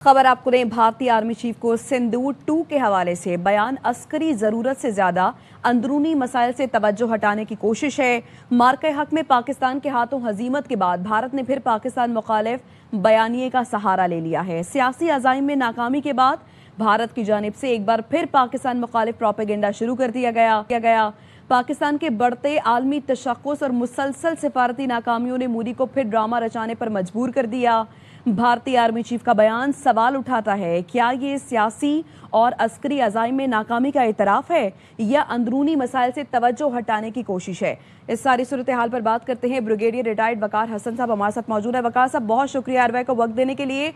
खबर आपको दें, भारतीय आर्मी चीफ को सिंदूर 2 के हवाले से बयान अस्करी जरूरत से ज्यादा अंदरूनी मसाइल से तवज्जो हटाने की कोशिश है। मार्के हक में पाकिस्तान के हाथों हजीमत के बाद भारत ने फिर पाकिस्तान मुखालिफ बयानिए का सहारा ले लिया है। सियासी अज़ाइम में नाकामी के बाद भारत की जानिब से एक बार फिर पाकिस्तान मुखालिफ प्रोपेगेंडा शुरू कर दिया गया। पाकिस्तान के बढ़ते आलमी तशक्कुस और मुसलसल सिफारती नाकामियों ने मोदी को फिर ड्रामा रचाने पर मजबूर कर दिया। भारतीय आर्मी चीफ का बयान सवाल उठाता है, क्या ये सियासी और अस्करी अज़ाइम में नाकामी का इतराफ़ है या अंदरूनी मसाइल से तवज्जो हटाने की कोशिश है? इस सारी सूरत हाल पर बात करते हैं। ब्रिगेडियर रिटायर्ड वकार हसन साहब हमारे साथ मौजूद है। वकार साहब, बहुत शुक्रिया आरवाई को वक्त देने के लिए।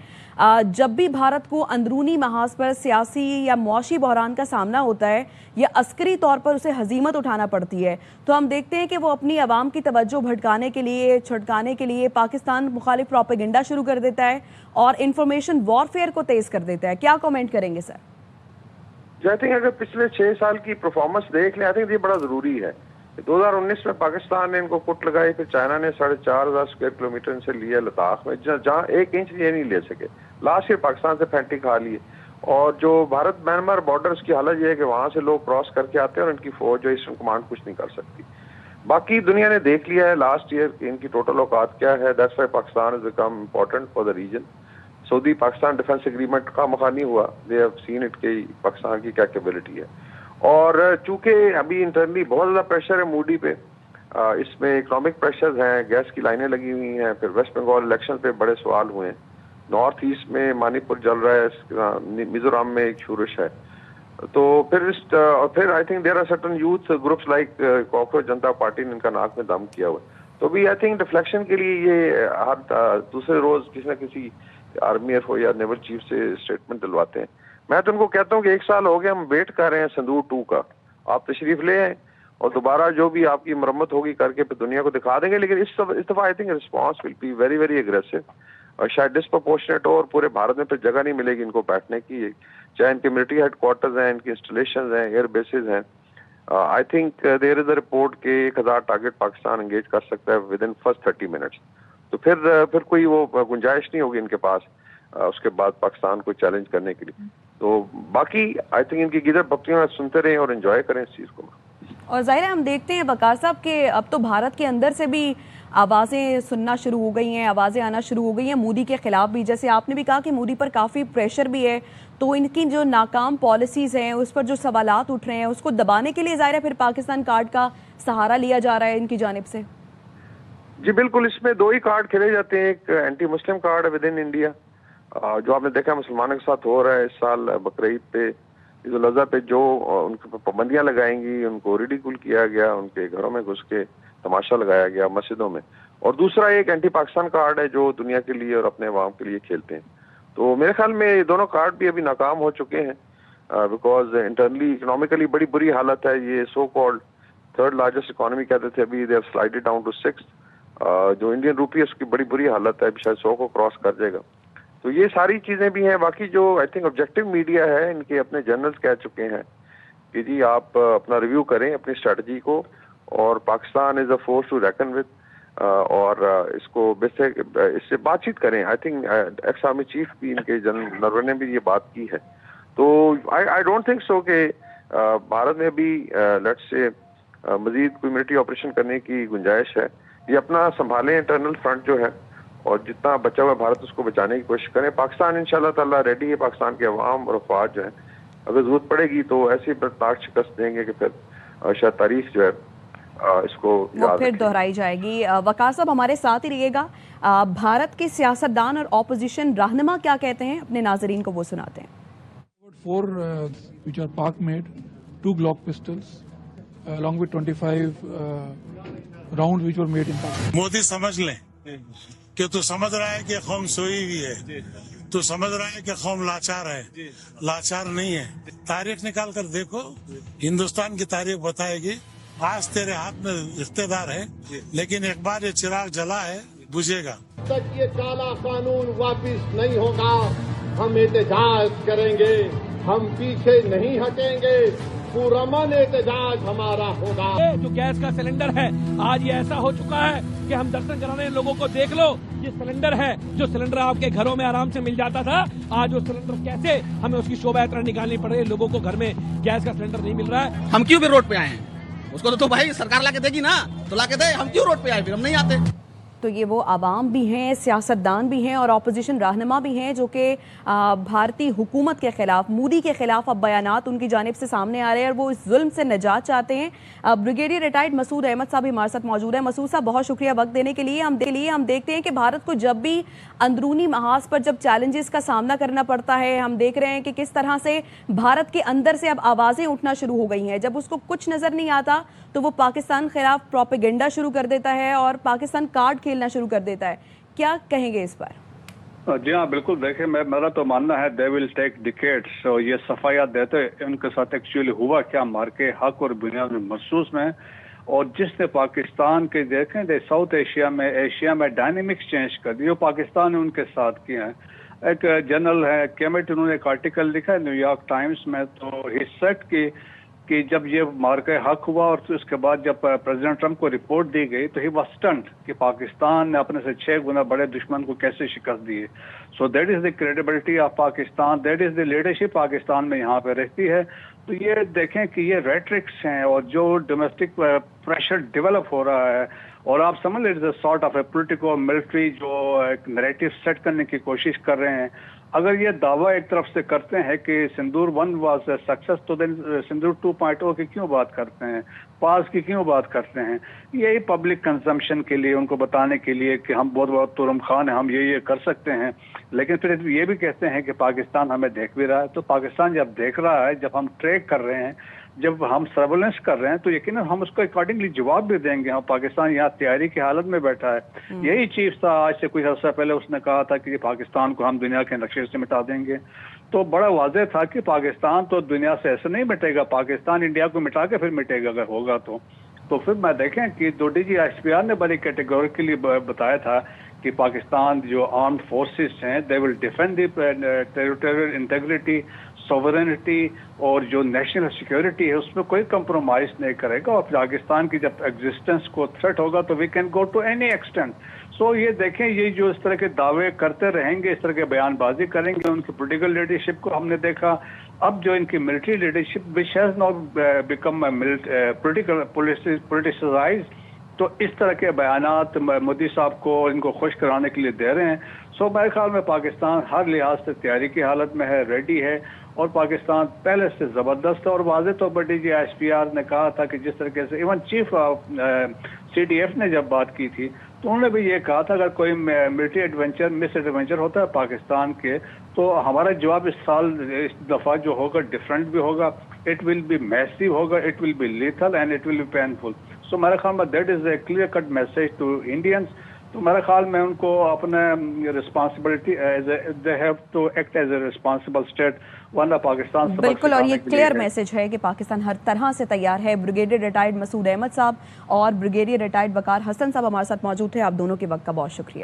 जब भी भारत को अंदरूनी महाज पर सियासी या मुआशी बहरान का सामना होता है या अस्करी तौर पर उसे हजीमत उठाना पड़ती है, तो हम देखते हैं कि वो अपनी आवाम की तवज्जो भटकाने के लिए, छटकाने के लिए पाकिस्तान मुखालिफ प्रोपेगेंडा शुरू कर देता है और इंफॉर्मेशन वॉरफेयर को तेज कर देता है। क्या कमेंट करेंगे सर? आई थिंक अगर पिछले 6 साल की परफॉर्मेंस देख लें, आई थिंक ये बड़ा जरूरी है। 2019 में पाकिस्तान ने इनको कुट लगाई, फिर चाइना ने 4,500 स्क्वायर किलोमीटर से लिया लद्दाख में, जहाँ 1 इंच ये नहीं ले सके। लास्ट ईयर पाकिस्तान से फैंटी खा लिए। और जो भारत म्यांमार बॉर्डर्स की हालत ये है कि वहां से लोग क्रॉस करके आते हैं और इनकी फौज जो ईस्टर्न कमांड कुछ नहीं कर सकती। बाकी दुनिया ने देख लिया है लास्ट ईयर कि इनकी टोटल औकात क्या है। That's why Pakistan is become important for the region. Saudi Pakistan defence agreement का मखानी हुआ, दे हैव सीन इट कि पाकिस्तान की क्या कैपेबिलिटी है। और चूंकि अभी इंटरनली बहुत ज्यादा प्रेशर है मूडी पे, इसमें इकोनॉमिक प्रेशर्स हैं, गैस की लाइनें लगी हुई हैं, फिर वेस्ट बंगाल इलेक्शन पे बड़े सवाल हुए हैं, नॉर्थ ईस्ट में मणिपुर जल रहा है, मिजोरम में एक शूरश है। तो फिर I think there are certain youth groups like Cockroach Janata Party ने इनका नाक में दम किया हुआ है। तो भी आई थिंक डिफ्लेक्शन के लिए ये हर दूसरे रोज किसी न किसी आर्मी एयर फोर्स या नेवल चीफ से स्टेटमेंट दिलवाते हैं। मैं तो उनको कहता हूँ कि 1 साल हो गया, हम वेट कर रहे हैं सिंदूर 2 का। आप तशरीफ ले आए और दोबारा जो भी आपकी मरम्मत होगी करके फिर दुनिया को दिखा देंगे। लेकिन इस दफा I think response will be very very aggressive और शायद डिस्प्रोपोर्शनेट हो, और पूरे भारत में फिर जगह नहीं मिलेगी इनको बैठने की। चाहे इनके मिलिट्री हेडक्वार्टर्स हैं, इनकी इंस्टॉलेशन हैं, एयर बेसिस हैं। I think there is a report के 1000 टारगेट पाकिस्तान एंगेज कर सकता है विद इन फर्स्ट 30 मिनट्स। तो फिर कोई वो गुंजाइश नहीं होगी इनके पास उसके बाद पाकिस्तान को चैलेंज करने के लिए। तो बाकी आई थिंक इनकी गिदर बकरियां सुनते रहें और एंजॉय करें इस चीज को। और जाहिर है हम देखते हैं वकार साहब के अब तो भारत के अंदर से भी आवाज़ें सुनना शुरू हो गई हैं, आवाज़ें आना शुरू हो गई हैं मोदी के खिलाफ भी। जैसे आपने भी कहा कि मोदी पर काफ़ी प्रेशर भी है, तो इनकी जो नाकाम पॉलिसीज़ हैं उस पर जो सवालात उठ रहे हैं उसको दबाने के लिए जाहिर है फिर पाकिस्तान कार्ड का सहारा लिया जा रहा है इनकी जानिब से। जी बिल्कुल, इसमें 2 ही कार्ड खेले जाते हैं। एक एंटी मुस्लिम कार्ड है विद इन इंडिया, जो आपने देखा मुसलमानों के साथ हो रहा है। इस साल बकरीद पे, ईद उल अज़हा पे जो उनके पर पाबंदियां लगाएंगी, उनको रिडिकुल किया गया, उनके घरों में घुस के तमाशा लगाया गया मस्जिदों में। और दूसरा एक एंटी पाकिस्तान कार्ड है जो दुनिया के लिए और अपने अवाम के लिए खेलते हैं। तो मेरे ख्याल में ये दोनों कार्ड भी अभी नाकाम हो चुके हैं, बिकॉज इंटरनली इकोनॉमिकली बड़ी बुरी हालत है। ये so called 3rd largest economy कहते थे, अभी they have slided down to 6th। जो इंडियन रूपी है उसकी बड़ी बुरी हालत है, शायद 100 को क्रॉस कर जाएगा। तो ये सारी चीजें भी हैं। बाकी जो आई थिंक ऑब्जेक्टिव मीडिया है, इनके अपने जर्नल्स कह चुके हैं कि जी आप अपना रिव्यू करें अपनी स्ट्रेटजी को, और Pakistan is a force to reckon with, और इसको इससे बातचीत करें। I think ex army chief भी इनके जनरल नरवणे ने भी ये बात की है। तो आई डोंट थिंक सो कि भारत में भी लेट्स से मजीद कोई मिलिट्री ऑपरेशन करने की गुंजाइश है। ये अपना संभालें इंटरनल फ्रंट जो है, और जितना बचा हुआ भारत उसको बचाने की कोशिश करें। पाकिस्तान इंशाल्लाह ताला रेडी है। पाकिस्तान के अवाम और अफवाज जो है, अगर जरूरत पड़ेगी तो ऐसी बर्दाश्त शिकस्त देंगे कि फिर शायद तारीख जो है इसको वो फिर दोहराई जाएगी। वकार साहब हमारे साथ ही रहिएगा। भारत के सियासतदान और ऑपोजिशन रहनुमा क्या कहते हैं, अपने नाजरीन को वो सुनाते हैं। 4 which are Pak made, 2 Glock pistols along with 25 rounds which were made in Pakistan. Modi समझ लें कि तू समझ रहा है कि कौम सोई हुई है, तू समझ रहा है कि कौम लाचार है, लाचार नहीं है। तारीख निकाल कर देखो, हिंदुस्तान की तारीख बताएगी। आज तेरे हाथ में इख्तियार है, लेकिन एक बार ये चिराग जला है, बुझेगा। तक ये काला कानून वापिस नहीं होगा, हम एहतजाज करेंगे, हम पीछे नहीं हटेंगे। पुरअमन एहतजाज हमारा होगा। जो गैस का सिलेंडर है आज ये ऐसा हो चुका है कि हम दर्शन करा रहे हैं लोगों को, देख लो ये सिलेंडर है, जो सिलेंडर आपके घरों में आराम से मिल जाता था, आज वो सिलेंडर कैसे हमें उसकी शोभा यात्रा निकालनी पड़ रही है, लोगों को घर में गैस का सिलेंडर नहीं मिल रहा है। हम क्यों भी रोड पे आए हैं? उसको तो भाई सरकार लाके देगी ना, तो लाके दे, हम क्यों रोड पे आए, फिर हम नहीं आते। तो ये वो आवाम भी हैं, सियासतदान भी हैं और अपोजिशन रहनुमा भी हैं जो कि भारतीय हुकूमत के ख़िलाफ़, मोदी के ख़िलाफ़ अब बयानात उनकी जानिब से सामने आ रहे हैं और वो इस जुल्म से निजात चाहते हैं। ब्रिगेडियर रिटायर्ड मसूद अहमद साहब भी हमारे साथ मौजूद हैं। मसूद साहब, बहुत शुक्रिया वक्त देने के लिए। हम देखते हैं कि भारत को जब भी अंदरूनी महाज पर जब चैलेंजेस का सामना करना पड़ता है, हम देख रहे हैं कि किस तरह से भारत के अंदर से अब आवाज़ें उठना शुरू हो गई हैं। जब उसको कुछ नज़र नहीं आता तो वो पाकिस्तान खिलाफ प्रोपेगेंडा शुरू कर देता है और पाकिस्तान कार्ड खेलना शुरू कर देता है। क्या कहेंगे इस पर? जी हाँ, बिल्कुल। देखें, मेरा तो मानना है दे विल टेक डिकेड्स। और ये सफाया देते उनके साथ एक्चुअली हुआ क्या मार के हक और बुनियाद में महसूस में, और जिसने पाकिस्तान के देखें दे साउथ एशिया में डायनेमिक्स चेंज कर दी, पाकिस्तान ने उनके साथ किया है। एक जनरल है केमेट, उन्होंने एक आर्टिकल लिखा है न्यूयॉर्क टाइम्स में, तो ही सेड कि जब ये मार्के हक हुआ और तो उसके बाद जब प्रेसिडेंट ट्रंप को रिपोर्ट दी गई तो ही वाज स्टन्ड कि पाकिस्तान ने अपने से 6 गुना बड़े दुश्मन को कैसे शिकस्त दी है। So that is the credibility of Pakistan, that is the leadership Pakistan में यहाँ पे रहती है। तो ये देखें कि ये रेट्रिक्स हैं और जो डोमेस्टिक प्रेशर डेवलप हो रहा है, और आप समझ लीजिए sort of A politico military जो एक नैरेटिव सेट करने की कोशिश कर रहे हैं। अगर ये दावा एक तरफ से करते हैं कि सिंदूर 1 वाज ए सक्सेस, तो देन सिंदूर 2.0 की क्यों बात करते हैं, पास की क्यों बात करते हैं? यही पब्लिक कंजम्पशन के लिए, उनको बताने के लिए कि हम बहुत तुरम खान हैं, हम ये कर सकते हैं। लेकिन फिर ये भी कहते हैं कि पाकिस्तान हमें देख भी रहा है। तो पाकिस्तान जब देख रहा है, जब हम ट्रैक कर रहे हैं, जब हम सर्वेलेंस कर रहे हैं, तो यकीनन हम उसको अकॉर्डिंगली जवाब भी देंगे। हम पाकिस्तान यहाँ तैयारी की हालत में बैठा है। यही चीफ था आज से कुछ अर्सा पहले, उसने कहा था कि पाकिस्तान को हम दुनिया के नक्शे से मिटा देंगे। तो बड़ा वाजह था कि पाकिस्तान तो दुनिया से ऐसे नहीं मिटेगा, पाकिस्तान इंडिया को मिटा के फिर मिटेगा अगर होगा तो फिर मैं देखें कि दो DGSPR ने बड़ी कैटेगोरिकली बताया था कि पाकिस्तान जो आर्म्ड फोर्सेस हैं they will defend the territorial integrity, sovereignty और जो नेशनल सिक्योरिटी है उसमें कोई कंप्रोमाइज नहीं करेगा। और पाकिस्तान की जब एग्जिस्टेंस को थ्रेट होगा तो we can go to any extent. So ये देखें, ये जो इस तरह के दावे करते रहेंगे, इस तरह के बयानबाजी करेंगे, उनकी पॉलिटिकल लीडरशिप को हमने देखा। अब जो इनकी military leadership which has not become political politicized, तो इस तरह के बयानात मोदी साहब को इनको खुश कराने के लिए दे रहे हैं। सो मेरे ख्याल में पाकिस्तान हर लिहाज से तैयारी की हालत में है, रेडी है, और पाकिस्तान पहले से ज़बरदस्त है। और वाज़ेह तौर पर DGSPR ने कहा था कि जिस तरीके से इवन चीफ CTF ने जब बात की थी तो उन्होंने भी ये कहा था अगर कोई मिलिट्री मिस एडवेंचर होता है पाकिस्तान के, तो हमारा जवाब इस साल इस दफ़ा जो होगा डिफरेंट भी होगा। इट विल बी मैसिव होगा, it will be lethal and it will be painful. So मेरे ख्याल में that is a clear cut message to Indians. तो मेरे ख्याल में उनको अपने responsibility they have to act as a responsible state, वरना पाकिस्तान बिल्कुल। और ये क्लियर मैसेज है कि पाकिस्तान हर तरह से तैयार है। ब्रिगेडियर रिटायर्ड मसूद अहमद साहब और ब्रिगेडियर रिटायर्ड वकार हसन साहब हमारे साथ मौजूद थे। आप दोनों के वक्त का बहुत शुक्रिया।